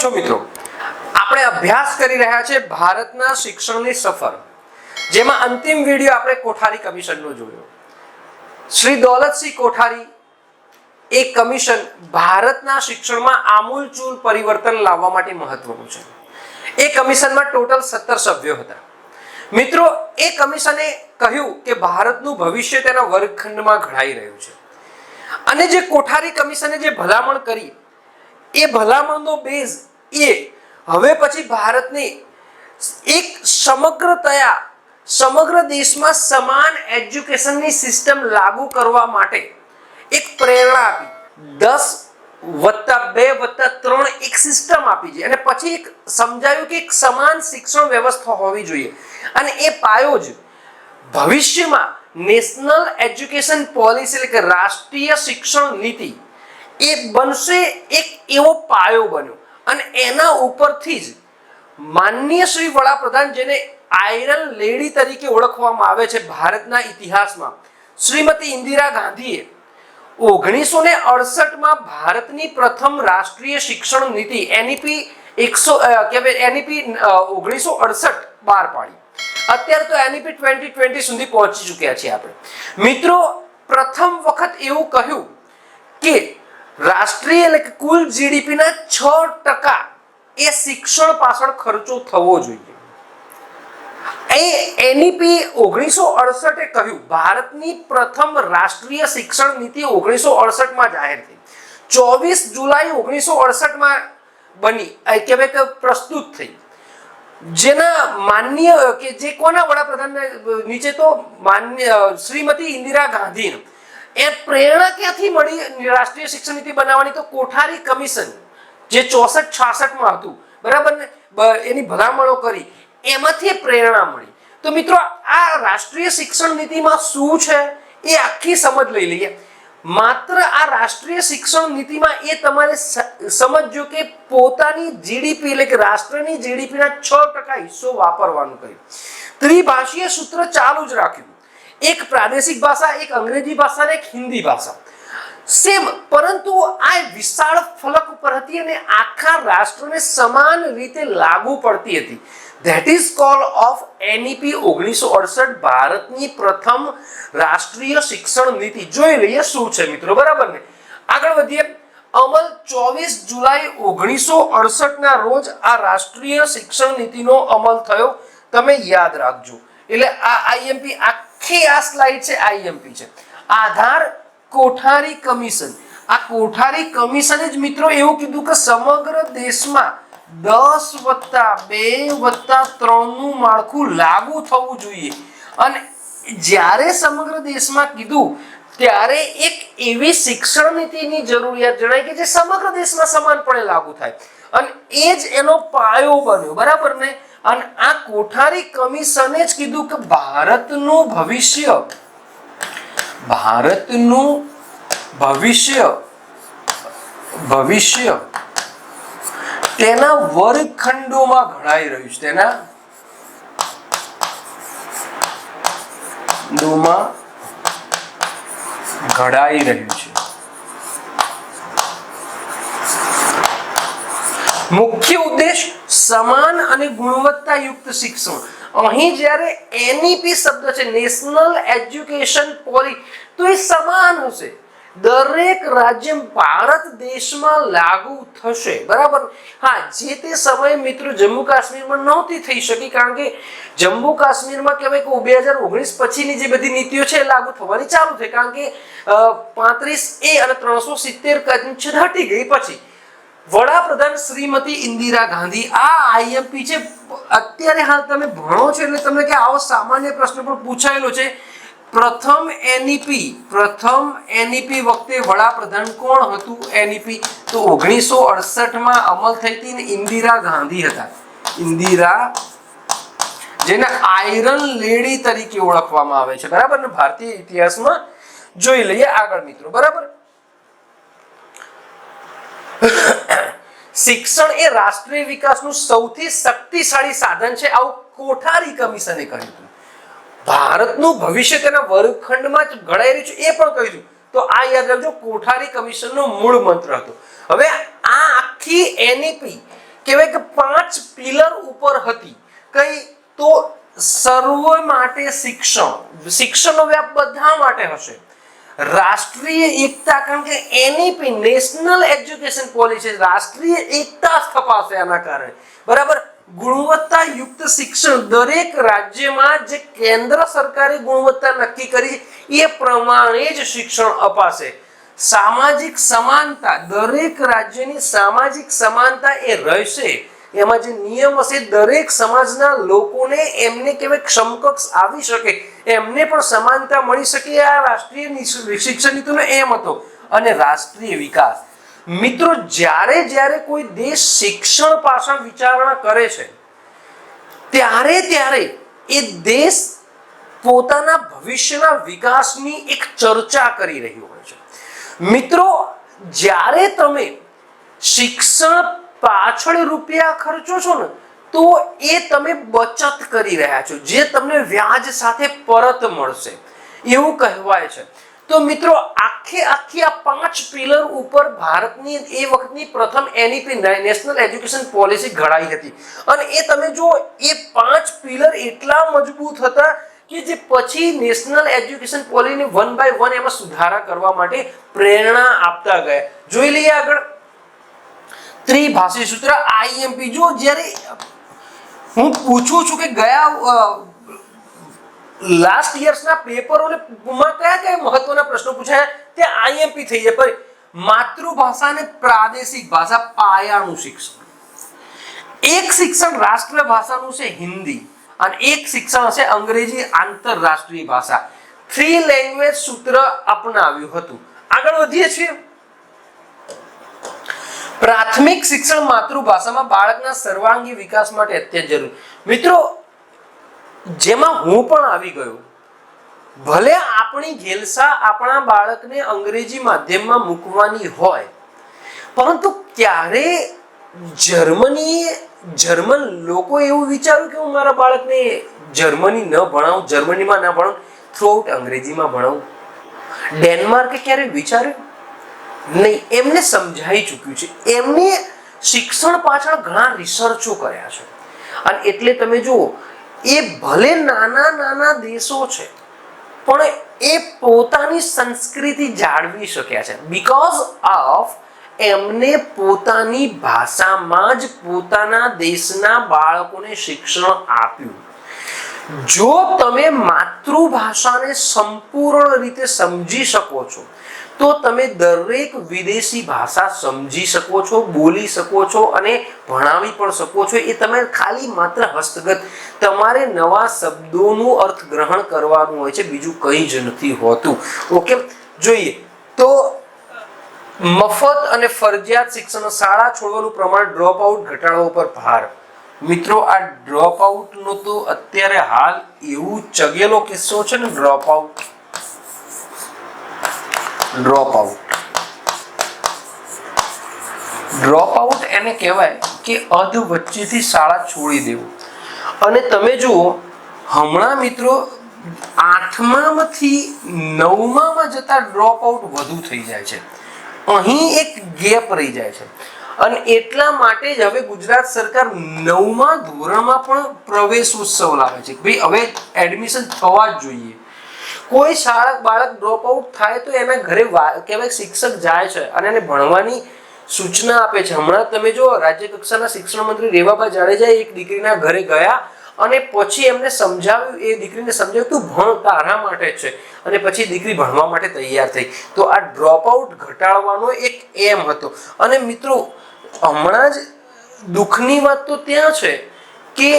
છો મિત્રો? આપણે અભ્યાસ કરી રહ્યા છે ભારતના શિક્ષણની સફર, જેમાં અંતિમ વિડિયો આપણે કોઠારી કમિશનનો જોયો. શ્રી દૌલતસિંહ કોઠારી એ કમિશન ભારતના શિક્ષણમાં આમૂલચૂલ પરિવર્તન લાવવા માટે મહત્વનું છે. એ કમિશનમાં ટોટલ 17 સભ્યો હતા. મિત્રો, એ કમિશને કહ્યું કે ભારતનું ભવિષ્ય તેના વર્ગખંડમાં ઘડાઈ રહ્યું છે, અને જે કોઠારી કમિશને જે ભલામણ કરી એ ભલામણનો બેઝ એ હવે પછી ભારતને એક સમગ્ર દેશમાં સમાન એજ્યુકેશનની સિસ્ટમ લાગુ કરવા માટે એક પ્રેરણા આપી. 10+2+3 એક સિસ્ટમ આપી છે, અને પછી એક સમજાયું કે એક સમાન શિક્ષણ વ્યવસ્થા હોવી જોઈએ, અને એ પાયો જ ભવિષ્યમાં નેશનલ એજ્યુકેશન પોલિસી એટલે કે રાષ્ટ્રીય શિક્ષણ નીતિ એ બનશે. એક એવો પાયો બન્યો, અને એના ઉપરથી જ માનનીય શ્રી વડાપ્રધાન, જેને આયરન લેડી તરીકે ઓળખવામાં આવે છે ભારતના ઇતિહાસમાં, શ્રીમતી ઇન્દિરા ગાંધીએ 1968માં ભારતની પ્રથમ રાષ્ટ્રીય શિક્ષણ નીતિ NEP 1968 બહાર પાડી. અત્યારે તો NEP 2020 સુધી પહોંચી ચૂક્યા છીએ આપણે. મિત્રો, પ્રથમ વખત એવું કહ્યું કે રાષ્ટ્રીય એટલે કે કુલ GDP ના 6% એ શિક્ષણ પાછળ ખર્ચો થવો જોઈએ. એ NEP 1968 કહ્યું. ભારતની પ્રથમ રાષ્ટ્રીય શિક્ષણ નીતિ 1968માં જાહેર થઈ. 24 જુલાઈ 1968માં બની કે પ્રસ્તુત થઈ, જેના માનનીય કે જે કોના વડાપ્રધાન નીચે તો માનનીય શ્રીમતી ઇન્દિરા ગાંધી. એ પ્રેરણા ક્યાંથી મળી રાષ્ટ્રીય શિક્ષણ નીતિ બનાવવાની? તો કોઠારી કમિશન જે 64-66માં હતું, બરાબર ને, એની ભલામણો કરી, એમાંથી પ્રેરણા મળી. તો મિત્રો, આ રાષ્ટ્રીય શિક્ષણ નીતિમાં શું છે એ આખી સમજ લઈ લઈએ. માત્ર આ રાષ્ટ્રીય શિક્ષણ નીતિમાં એ તમારે સમજો કે પોતાની GDP એટલે કે રાષ્ટ્રની GDP ના 6% હિસ્સો વાપરવાનું કહ્યું. ત્રિભાષીય સૂત્ર ચાલુ જ રાખ્યું. એક પ્રાદેશિક ભાષા, એક અંગ્રેજી ભાષા અને એક હિન્દી ભાષા સેમ, પરંતુ આ વિશાળ ફલક ઉપર હતી અને આખા રાષ્ટ્રને સમાન રીતે લાગુ પડતી હતી. That is call of NEP 1968, ભારતની પ્રથમ રાષ્ટ્રીય શિક્ષણ નીતિ. જોઈ લઈએ શું છે મિત્રો, બરાબર ને? આગળ વધીએ. અમલ 24 જુલાઈ 1968 ના રોજ આ રાષ્ટ્રીય શિક્ષણ નીતિનો અમલ થયો. તમે યાદ રાખજો. એટલે આ IMP આખી આ સ્લાઇડ છે, IMP છે. આધાર કોઠારી કમિશન. આ કોઠારી કમિશને જ મિત્રો એવું કીધું કે સમગ્ર દેશમાં 10+2+3 નું માળખું લાગુ થવું જોઈએ. અને જ્યારે સમગ્ર દેશમાં કીધું ત્યારે એક એવી શિક્ષણ નીતિની જરૂરિયાત જણાય કે જે સમગ્ર દેશમાં સમાનપણે લાગુ થાય, અને એ જ એનો પાયો બન્યો, બરાબર ને? અને આ કોઠારી કમિશને જ કીધું કે ભારતનું ભવિષ્ય તેના વર્ગખંડોમાં ઘડાઈ રહ્યું છે. તેના ઘડાઈ રહ્યું છે. મુખ્ય ઉદ્દેશ સમાન અને ગુણવત્તાયુક્ત શિક્ષણ. અહીં જ્યારે NEP શબ્દ છે, નેશનલ એજ્યુકેશન પોલિસી, તો એ સમાન હશે, દરેક રાજ્ય ભારત દેશમાં લાગુ થશે, બરાબર? હા, જે તે સમયે મિત્રો જમ્મુ કાશ્મીરમાં નહોતી થઈ શકી, કારણ કે જમ્મુ કાશ્મીરમાં કહેવાય કે 2019 પછીની જે બધી નીતિઓ છે એ લાગુ થવાની ચાલુ થઈ, કારણ કે 35A અને 370 હટી ગઈ. પછી વડાપ્રધાન શ્રીમતી ઇન્દિરા ગાંધી, આ IMP છે. અત્યારે હાલ તમે ભણો છો એટલે તમને કે આવો સામાન્ય પ્રશ્ન પણ પૂછાયેલો છે. પ્રથમ NEP વખતે વડાપ્રધાન કોણ હતું? NEP તો 1968માં અમલ થઈ હતી ને ઇન્દિરા ગાંધી હતા. ઇન્દિરા, જેને આયરન લેડી તરીકે ઓળખવામાં આવે છે, બરાબર ને, ભારતીય ઇતિહાસમાં. જોઈ લઈએ આગળ મિત્રો, બરાબર? શિક્ષણ એ રાષ્ટ્રીય વિકાસનું સૌથી શક્તિશાળી સાધન છે, આવું કોઠારી કમિશને કહ્યું. ભારતનું ભવિષ્ય તેના વર્ગખંડમાં જ ઘડાઈ રહ્યું છે એ પણ કહ્યું. તો આ યાદ રાખજો, કોઠારી કમિશનનો મૂળ મંત્ર હતો. હવે આ આખી NEP કહેવાય કે 5 પિલર ઉપર હતી. કઈ? તો સર્વ માટે શિક્ષણનો વ્યાપ બધા માટે હશે. રાષ્ટ્રીય એકતા, કારણ કે એનઈપી નેશનલ એજ્યુકેશન પોલિસી રાષ્ટ્રીય એકતા સ્થપાશે આના કારણે. બરાબર. ગુણવત્તાયુક્ત શિક્ષણ, દરેક રાજ્યમાં જે કેન્દ્ર સરકારે ગુણવત્તા નક્કી કરી એ પ્રમાણે જ શિક્ષણ અપાશે. સામાજિક સમાનતા, દરેક રાજ્યની સામાજિક સમાનતા એ રહેશે. એમાં જે નિયમ હશે દરેક સમાજના લોકોને એમને કેવી સમકક્ષ આવી શકે, એમને પણ સમાનતા મળી શકે. આ રાષ્ટ્રીય શિક્ષણ નીતિનો એમ હતો. અને રાષ્ટ્રીય વિકાસ, મિત્રો જ્યારે કોઈ દેશ શિક્ષણ પાછળ વિચારણા કરે છે ત્યારે એ દેશ પોતાના ભવિષ્યના વિકાસની એક ચર્ચા કરી રહ્યો હોય છે. મિત્રો જ્યારે તમે શિક્ષણ પાછળ રૂપિયા ખર્ચો છો ને, તો એ તમે બચત કરી રહ્યા છો, જે તમને વ્યાજ સાથે પરત મળશે એવું કહેવાય છે. તો મિત્રો આખી આ 5 પિલર ઉપર ભારતની એ વખતની પ્રથમ એનઈપી નેશનલ એજ્યુકેશન પોલિસી ઘડાઈ હતી. અને એ તમે જો એ 5 પિલર એટલા મજબૂત હતા કે જે પછી નેશનલ એજ્યુકેશન પોલિસીની 1 બાય 1 એમાં સુધારા કરવા માટે પ્રેરણા આપતા ગયા. જોઈ લઈએ આગળ. ત્રિભાષી સૂત્ર આઈએમપી. જો જ્યારે હું પૂછું છું કે ગયા લાસ્ટ યર્સના પેપરોમાં કયા મહત્વના પ્રશ્નો પૂછાયા, તે આઈએમપી થઈ જાય. પર માતૃભાષા અને પ્રાદેશિક ભાષા પાયાનું શિક્ષણ. એક શિક્ષણ રાષ્ટ્રભાષાનું છે હિન્દી, અને એક શિક્ષણ છે અંગ્રેજી આંતરરાષ્ટ્રીય ભાષા. 3 લેંગ્વેજ સૂત્ર અપનાવ્યું હતું. આગળ વધીએ છીએ. પ્રાથમિક શિક્ષણ માતૃભાષામાં બાળકના સર્વાંગી વિકાસ માટે અત્યંત જરૂરી. મિત્રો જેમાં હું પણ આવી ગયો, ભલે આપણી ઘેલસા આપણા બાળકને અંગ્રેજી માધ્યમમાં મૂકવાની હોય, પરંતુ ક્યારે જર્મન લોકો એવું વિચાર્યું કે હું મારા બાળકને જર્મની ન ભણાવું, જર્મનીમાં ન ભણાવું, થ્રુઆઉટ અંગ્રેજીમાં ભણાવું? ડેનમાર્કે ક્યારે વિચાર્યું? નહીં. એમને સમજાઈ ચૂક્યું છે. એમને શિક્ષણ પાછળ ઘણા રિસર્ચો કર્યા છે. અને એટલે તમે જુઓ, એ ભલે નાના દેશો છે, પણ એ પોતાની સંસ્કૃતિ જાળવી શક્યા છે બીકોઝ ઓફ એમને પોતાની ભાષામાં જ પોતાના દેશના બાળકોને શિક્ષણ આપ્યું. જો તમે માતૃભાષાને સંપૂર્ણ રીતે સમજી શકો છો, તો તમે દરેક વિદેશી ભાષા સમજી શકો છો, બોલી શકો છો અને ભણાવી પણ શકો છો. એ તમે ખાલી માત્ર હસ્તગત તમારે નવા શબ્દોનું અર્થગ્રહણ કરવાનું હોય છે, બીજું કંઈ જ નથી હોતું. ઓકે, જોઈએ તો મફત અને ફરજિયાત શિક્ષણ, શાળા છોડવાનું પ્રમાણ, ડ્રોપ આઉટ ઘટાડવા ઉપર ભાર. મિત્રો આ ડ્રોપ આઉટનો તો અત્યારે હાલ એવું ચગેલો કિસ્સો છે ને, ડ્રોપ આઉટ એને કહેવાય કે અધ વચ્ચેથી શાળા છોડી દેવું. અને તમે જુઓ હમણાં મિત્રો 8મામાંથી 9મામાં જતા ડ્રોપ આઉટ વધુ થઈ જાય છે. અહીં એક ગેપ રહી જાય છે. અને એટલા માટે જ હવે ગુજરાત સરકાર 9મા ધોરણમાં પણ પ્રવેશોત્સવ લાવે છે. ભાઈ હવે એડમિશન થવા જ જોઈએ. કોઈ શાળા બાળક ડ્રોપ આઉટ થાય તો એના ઘરે કહેવાય શિક્ષક જાય છે અને એને ભણવાની સૂચના આપે છે. હમણાં તમે જો રાજ્ય કક્ષાના શિક્ષણ મંત્રી રેવાબા જાડેજા એક દીકરીના ઘરે ગયા અને પછી એમને સમજાવ્યું, એ દીકરીને સમજાવ્યું તું ભણ તારા માટે છે, અને પછી દીકરી ભણવા માટે તૈયાર થઈ. તો આ ડ્રોપ આઉટ ઘટાડવાનો એક એમ હતો. અને મિત્રો હમણાં જ દુઃખની વાત તો ત્યાં છે કે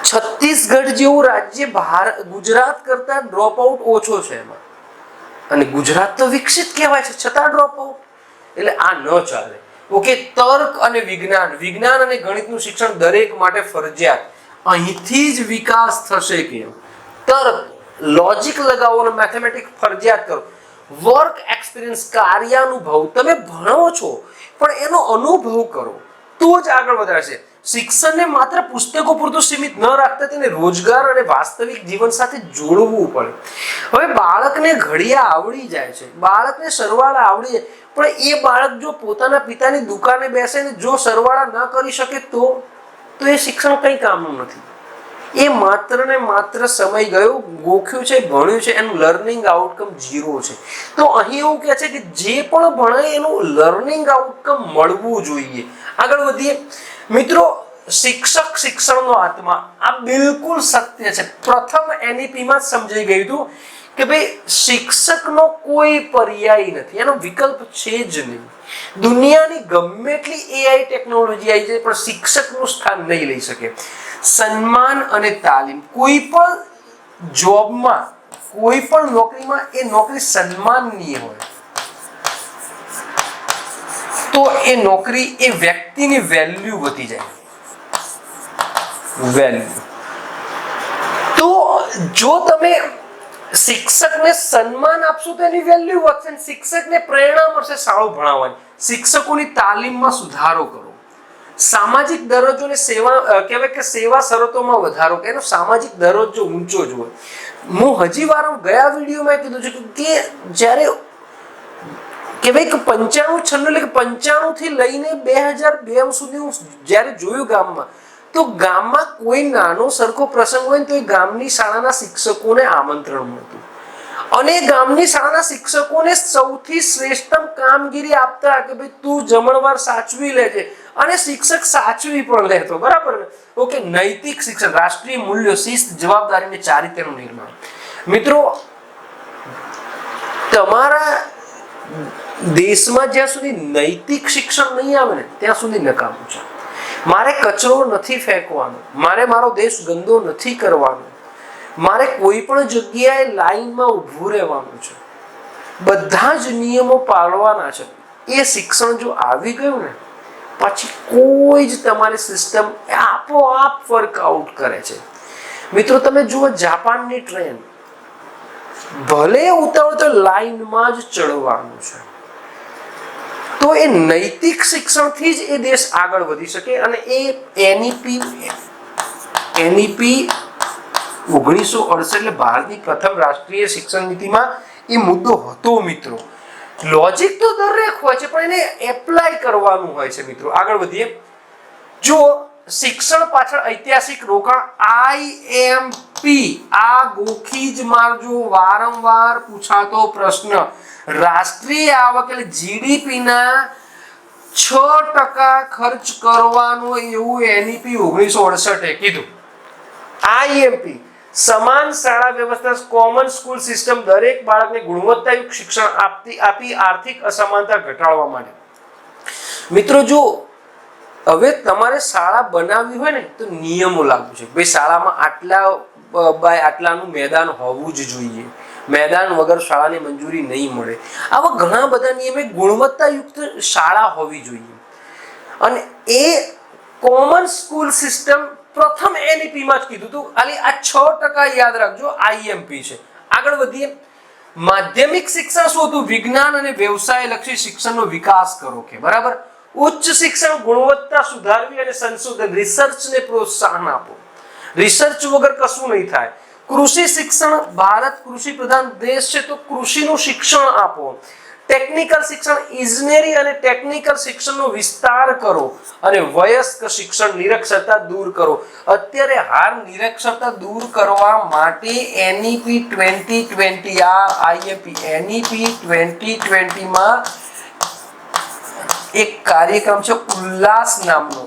છત્તીસગઢ જેવું રાજ્ય ગુજરાત કરતા ડ્રોપ આઉટ ઓછો છે એમાં, અને ગુજરાત તો વિકસિત કહેવાય છે છતાં ડ્રોપ આઉટ. એટલે આ ન ચાલે. ઓકે, તર્ક અને વિજ્ઞાન અને ગણિતનું શિક્ષણ દરેક માટે ફરજિયાત. અહીંથી જ વિકાસ થશે. કેમ? તર્ક, લોજિક લગાવો અને મેથેમેટિક્સ ફરજિયાત કરો. વર્ક એક્સપિરિયન્સ, કાર્યાનુભવ. તમે ભણો છો પણ એનો અનુભવ કરો તો જ આગળ વધારશે. શિક્ષણને માત્ર પુસ્તકો પૂરતું સીમિત ન રાખતા તેને રોજગાર અને વાસ્તવિક જીવન સાથે જોડવું પડે. હવે બાળકને ઘડિયા આવડી જાય છે, બાળકને સરવાળા આવડી જાય, પણ એ બાળક જો પોતાના પિતાની દુકાને બેસે ને જો સરવાળા ન કરી શકે તો એ શિક્ષણ કઈ કામનું નથી. એ માત્ર ને માત્ર સમય ગયો, ગોખ્યું છે, ભણ્યું છે, એનું લર્નિંગ આઉટકમ 0 છે. તો અહીં એવું કહે છે કે જે પણ ભણે એનું લર્નિંગ આઉટકમ મળવું જોઈએ. આગળ વધીએ મિત્રો. શિક્ષક શિક્ષણનો આત્મા, આ બિલકુલ સત્ય છે. પ્રથમ NEP માં જ સમજાઈ ગયું હતું કે ભાઈ શિક્ષકનો કોઈ પર્યાય નથી, એનો વિકલ્પ છે જ નહીં. દુનિયાની ગમે એટલી AI ટેકનોલોજી આવી જાય પણ શિક્ષકનું સ્થાન નહીં લઈ શકે. સન્માન અને તાલીમ, કોઈ પણ જોબમાં, કોઈ પણ નોકરીમાં એ નોકરી સન્માનનીય હોય તો એ નોકરી, એ વ્યક્તિની વેલ્યુ વધી જાય. વેલ્યુ તો જો તમે શિક્ષકને સન્માન આપશો તો એની વેલ્યુ વધશે, શિક્ષકને પ્રેરણા મળશે સારું ભણાવવાની. શિક્ષકોની તાલીમમાં સુધારો કરો, સામાજિક દરજ્જોને સેવા કહેવાય કે સેવા શરતોમાં વધારો, કે એનો સામાજિક દરજ્જો ઊંચો જ હોય. હું હજી વારંવાર ગયા વિડીયોમાં કીધું છે કે જ્યારે કહેવાય કે 95-96 એટલે કે 95 થી લઈને 2002 સુધી હું જ્યારે જોયું ગામમાં, તો ગામમાં કોઈ નાનો સરખો પ્રસંગ હોય ને તો એ ગામની શાળાના શિક્ષકોને આમંત્રણ મળતું અને ગામની શાળાના શિક્ષકોને સૌથી શ્રેષ્ઠ કામગીરી આપતા કે ભાઈ તું જમણવાર સાચવી લેજે, અને શિક્ષક સાચવી પણ લેતો. બરાબર ને? ઓકે. નૈતિક શિક્ષણ, રાષ્ટ્રીય મૂલ્યો, શિસ્ત, જવાબદારી અને ચારિત્ર્યનું નિર્માણ. મિત્રો તમારા દેશમાં જ્યાં સુધી નૈતિક શિક્ષણ નહીં આવે ને ત્યાં સુધી નકામું છે. મારે કચરો નથી ફેંકવાનો, મારે મારો દેશ ગંદો નથી કરવાનો, મારે કોઈ પણ જગ્યાએ લાઈનમાં ઊભું રહેવાનું છે, બધા જ નિયમો પાળવાના છે. એ શિક્ષણ જો આવી ગયું ને પછી કોઈ જ તમારી સિસ્ટમ આપોઆપ વર્કઆઉટ કરે છે. મિત્રો તમે જુઓ જાપાનની ટ્રેન, ભલે ઉતાવળ તો લાઈનમાં જ ચડવાનું છે. તો એ નૈતિક શિક્ષણથી જ એ દેશ આગળ વધી શકે. અને એ NEP 1968 એટલે ભારતની પ્રથમ રાષ્ટ્રીય શિક્ષણ નીતિમાં એ મુદ્દો હતો મિત્રો. લોજિક તો દરેક હોય છે પણ એને એપ્લાય કરવાનું હોય છે મિત્રો. આગળ વધીએ. જો શિક્ષણ પાછળ ઐતિહાસિક રોકાણ IMP, આ ગોખી જ મારજો, વારંવાર પૂછાતો પ્રશ્ન. રાષ્ટ્રીય આવક એટલે GDP ના 6% ખર્ચ કરવાનો એવું NEP 1968 કીધું. IMP સમાન શાળા વ્યવસ્થા, કોમન સ્કૂલ સિસ્ટમ, દરેક બાળકને ગુણવત્તાયુક્ત શિક્ષણ આપી આર્થિક અસમાનતા ઘટાડવા માટે. મિત્રો જો હવે તમારે શાળા બનાવવી હોય ને તો નિયમો લાગુ છે. ભાઈ શાળામાં આટલા બાય આટલાનું મેદાન હોવું જ જોઈએ, મેદાન વગર શાળાની મંજૂરી નહીં મળે. આવા ઘણા બધા નિયમે ગુણવત્તાયુક્ત શાળા હોવી જોઈએ. અને એ કોમન સ્કૂલ સિસ્ટમ પ્રથમ NEP માં જ કીધું હતું. ખાલી આ 6% યાદ રાખજો, IMP છે. આગળ વધીએ. માધ્યમિક શિક્ષણ શું હતું? વિજ્ઞાન અને વ્યવસાય લક્ષી શિક્ષણનો વિકાસ કરો કે બરાબર. ઉચ્ચ શિક્ષણ ગુણવત્તા સુધારવી અને સંશોધન, રિસર્ચને પ્રોત્સાહન આપો. રિસર્ચ વગર કશું નહીં થાય. કૃષિ શિક્ષણ, ભારત કૃષિ પ્રધાન દેશ છે તો કૃષિનું શિક્ષણ આપો. ટેકનિકલ શિક્ષણ, ઇજનેરી અને ટેકનિકલ શિક્ષણનો વિસ્તાર કરો. અને વયસ્ક શિક્ષણ, નિરક્ષરતા દૂર કરો. અત્યારે હાર નિરક્ષરતા દૂર કરવા માટે NEP 2020, આ IMP NEP 2020 માં એક કાર્યક્રમ છે ઉલ્લાસ નામનો,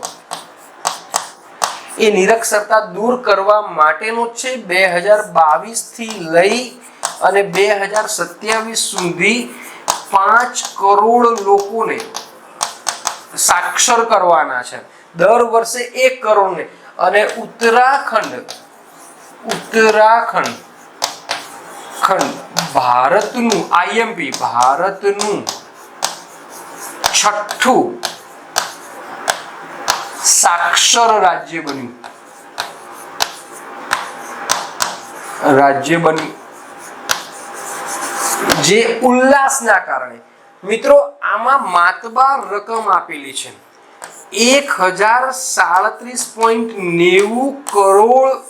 એ નિરક્ષરતા દૂર કરવા માટેનો છે. 2022 થી લઈ અને 2027 સુધી 5 કરોડ લોકોને સાક્ષર કરવાના છે. દર વર્ષે 1 કરોડ ને. અને ઉત્તરાખંડ ભારતનું IMP ભારતનું 6થું સાક્ષર રાજ્ય બન્યું. જે ઉલ્લાસના કારણે. મિત્રો આમાં માતબાર રકમ આપેલી છે. 1037.90 કરોડ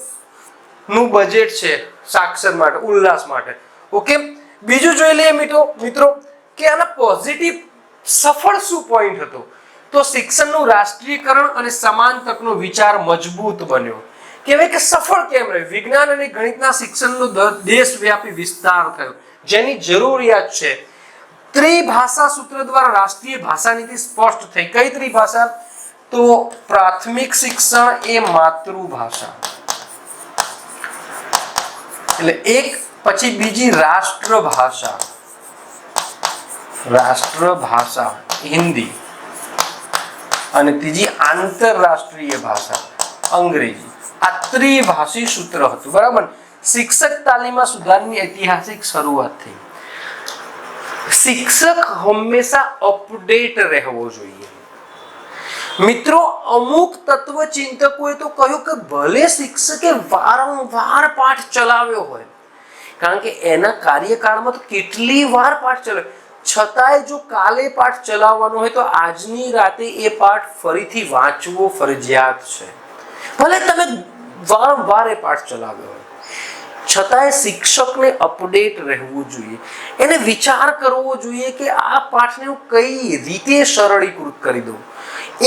નું બજેટ છે સાક્ષર માટે, ઉલ્લાસ માટે. ઓકે, બીજું જોઈ લઈએ મિત્રો કે આના પોઝિટિવ સફળ શું પોઈન્ટ હતો? તો શિક્ષણનું રાષ્ટ્રીયકરણ અને સમાન તકનો વિચાર મજબૂત બન્યો. કહેવાય કે સફળ કેમ રહ્યું? વિજ્ઞાન અને ગણિતના શિક્ષણનો દેશવ્યાપી વિસ્તાર થયો, જેની જરૂરિયાત છે. ત્રિભાષા સૂત્ર દ્વારા રાષ્ટ્રીય ભાષા નીતિ સ્પષ્ટ થઈ. કઈ ત્રિભાષા? તો પ્રાથમિક શિક્ષણ એ માતૃભાષા, એટલે એક પછી બીજી રાષ્ટ્રભાષા હિન્દી, અને ત્રીજી આંતરરાષ્ટ્રીય ભાષા અંગ્રેજી. આ ત્રિભાષી સૂત્ર હતું, બરાબર. શિક્ષક તાલીમમાં સુધારની ઐતિહાસિક શરૂઆત થઈ. શિક્ષક હંમેશા અપડેટ રહેવો જોઈએ. મિત્રો, અમુક તત્વચિંતકોએ તો કહ્યું કે ભલે શિક્ષકે વારંવાર પાઠ ચલાવ્યો હોય, કારણ કે એના કાર્યકાળમાં તો કેટલી વાર પાઠ ચલાવ્યો, છતાંય જો કાલે પાઠ ચલાવવાનો હોય તો આજની રાતે એ પાઠ ફરીથી વાંચવો ફરજિયાત છે. ભલે તમે વારંવાર એ પાઠ ચલાવ્યો હોય, છતાંય શિક્ષકને અપડેટ રહેવું જોઈએ. એને વિચાર કરવો જોઈએ કે આ પાઠને હું કઈ રીતે સરળીકૃત કરી દઉં.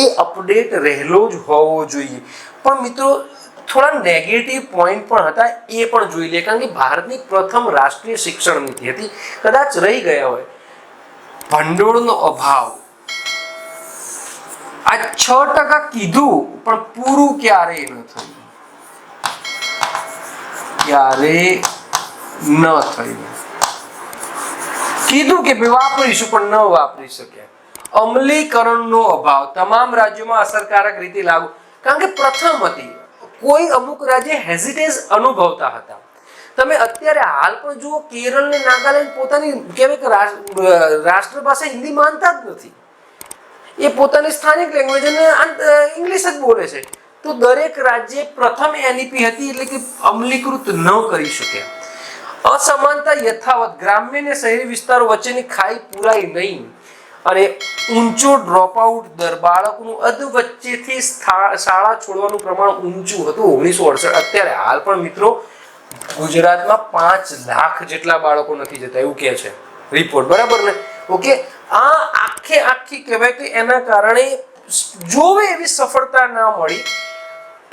એ અપડેટ રહેલો જ હોવો જોઈએ. પણ મિત્રો, થોડા નેગેટિવ પોઈન્ટ પણ હતા, એ પણ જોઈ લે. કારણ કે ભારતની પ્રથમ રાષ્ટ્રીય શિક્ષણ નીતિ હતી, કદાચ રહી ગયા હોય. ભંડોળનો અભાવ. આ 6% કીધું પણ પૂરું ક્યારેય ન થયું, કીધું કે વાપરીશું પણ ન વાપરી શક્યા. અમલીકરણનો અભાવ. તમામ રાજ્યોમાં અસરકારક રીતે લાગુ, કારણ કે પ્રથમ હતી, કોઈ અમુક રાજ્ય હેઝિટેજ અનુભવતા હતા. તમે અત્યારે હાલ પણ જુઓ, કેરળ ને નાગાલેન્ડ પોતાની કહેવાય કે રાષ્ટ્રભાષા હિન્દી માનતા જ નથી. એ પોતાની સ્થાનિક લેંગ્વેજ અને ઇંગ્લિશ જ બોલે છે. તો દરેક રાજ્ય પ્રથમ એનઈપી હતી, એટલે કે અમલીકૃત ન કરી શક્યા. અસમાનતા યથાવત. ગ્રામ્ય અને શહેરી વિસ્તારો વચ્ચેની ખાઈ પૂરાઈ નહીં, અને ઊંચો ડ્રોપ આઉટ દર. બાળકોનું અધ વચ્ચેથી શાળા છોડવાનું પ્રમાણ ઊંચું હતું 1968. અત્યારે હાલ પણ મિત્રો ગુજરાતમાં 5 લાખ જેટલા બાળકો નથી જતા, એવું કહે છે રિપોર્ટ, બરાબર ને? ઓકે, આ આખી કહેવાય કે એના કારણે જોવે એવી સફળતા ના મળી.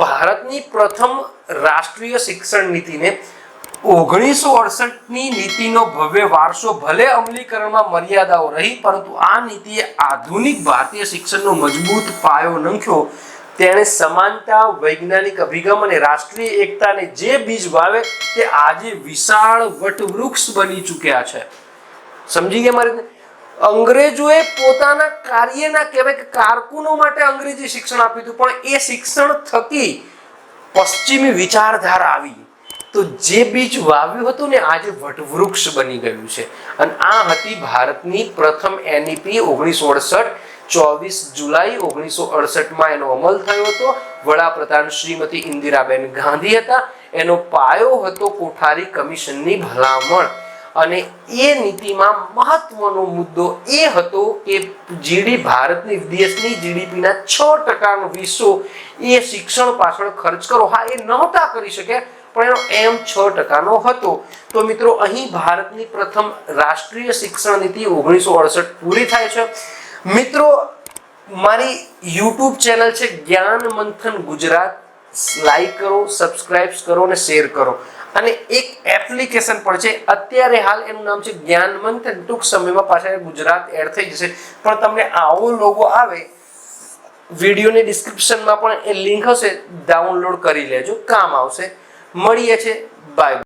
ભારતની પ્રથમ રાષ્ટ્રીય શિક્ષણ નીતિને 1968ની નીતિનો ભવ્ય વારસો. ભલે અમલીકરણમાં મર્યાદાઓ રહી, પરંતુ આ નીતિએ આધુનિક ભારતીય શિક્ષણનો મજબૂત પાયો નાખ્યો. તેણે સમાનતા, વૈજ્ઞાનિક અભિગમ અને રાષ્ટ્રીય એકતાને જે બીજ વાવે તે આજે વિશાળ વટવૃક્ષ બની ચૂક્યા છે. સમજી ગયા મારી? અંગ્રેજોએ પોતાના કાર્યના કહેવાય કે કારકુનો માટે અંગ્રેજી શિક્ષણ આપ્યું હતું, પણ એ શિક્ષણ થકી પશ્ચિમી વિચારધારા આવી, તો જે બીજ વાવ્યું હતું ને આજે વટવૃક્ષ બની ગયું છે. અને આ હતી ભારતની પ્રથમ એનઈપી 1968. 24 જુલાઈ 1968 એનો અમલ થયો હતો. વડાપ્રધાન શ્રીમતી ઇન્દિરાબેન ગાંધી હતા. એનો પાયો હતો કોઠારી કમિશનની ભલામણ. અને એ નીતિમાં મહત્વનો મુદ્દો એ હતો કે ભારતની દેશની જીડીપીના 6%નો હિસ્સો એ શિક્ષણ પાછળ ખર્ચ કરો. હા, એ નહોતા કરી શકે, પણ એનો એમ 6%નો હતો. તો મિત્રો, અહીં ભારતની પ્રથમ રાષ્ટ્રીય શિક્ષણ નીતિ 1968 પૂરી થાય છે. મિત્રો, મારી YouTube ચેનલ છે જ્ઞાન મંથન ગુજરાત. લાઈક કરો, સબસ્ક્રાઇબ કરો અને શેર કરો. અને એક એપ્લિકેશન પણ છે, અત્યારે હાલ એનું નામ છે જ્ઞાન મંથન. ટૂંક સમયમાં પાછા ગુજરાત એડ થઈ જશે. પણ તમને આવો લોગો આવે, વિડીયોની ડિસ્ક્રિપ્શનમાં પણ એ લિંક હશે, ડાઉનલોડ કરી લેજો, કામ આવશે. મળીએ છે, બાય.